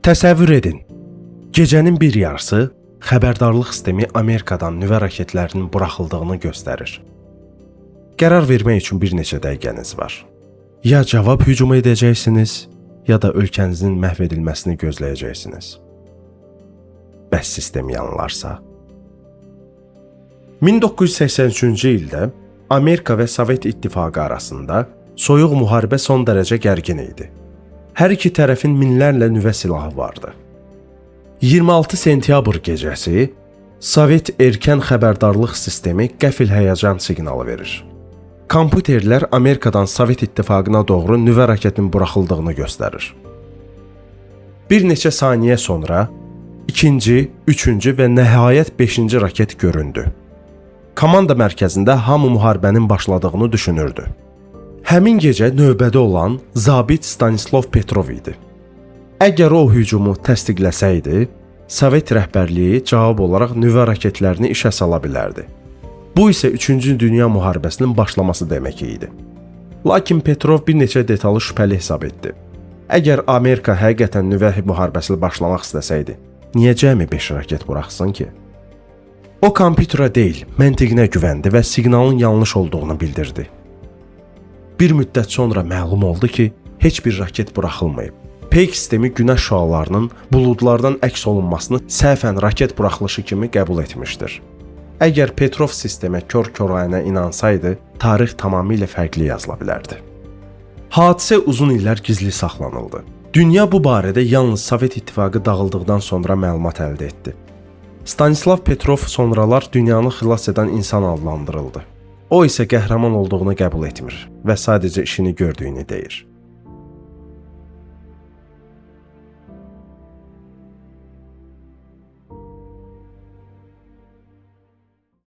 Təsəvvür edin, gecənin bir yarısı xəbərdarlıq sistemi Amerikadan nüvə raketlərinin buraxıldığını göstərir. Qərar vermək üçün bir neçə dəqiqəniz var. Ya cavab hücumu edəcəksiniz, ya da ölkənizin məhv edilməsini gözləyəcəksiniz. Bəs sistem yanılarsa? 1983-cü ildə Amerika və Sovet İttifaqı arasında soyuq müharibə son dərəcə gərgin idi. Hər iki tərəfin minlərlə nüvə silahı vardı. 26 sentyabr gecəsi Sovet erkən xəbərdarlıq sistemi qəfil həyəcan siqnalı verir. Kompüterlər Amerikadan Sovet İttifaqına doğru nüvə raketinin buraxıldığını göstərir. Bir neçə saniyə sonra ikinci, üçüncü və nəhayət 5-ci raket göründü. Komanda mərkəzində hamı müharibənin başladığını düşünürdü. Həmin gecə növbədə olan zabit Stanislav Petrov idi. Əgər o hücumu təsdiqləsəydi, Sovet rəhbərliyi cavab olaraq nüvə raketlərini işə sala bilərdi. Bu isə 3-cü Dünya müharibəsinin başlaması demək idi. Lakin Petrov bir neçə detalı şübhəli hesab etdi. Əgər Amerika həqiqətən nüvə müharibəsi başlamaq istəsəydi, niyə cəmi 5 raket buraxsın ki? O kompüterə deyil, məntiqinə güvəndi və siqnalın yanlış olduğunu bildirdi. Bir müddət sonra məlum oldu ki, heç bir raket buraxılmayıb. Peyk sistemi günəş şüalarının buludlardan əks olunmasını səhvən raket buraxılışı kimi qəbul etmişdir. Əgər Petrov sistemə kör-körayına inansaydı, tarix tamamilə fərqli yazıla bilərdi. Hadisə uzun illər gizli saxlanıldı. Dünya bu barədə yalnız Sovet İttifaqı dağıldıqdan sonra məlumat əldə etdi. Stanislav Petrov sonralar dünyanı xilas edən insan adlandırıldı. O isə qəhrəman olduğunu qəbul etmir və sadəcə işini gördüyünü deyir.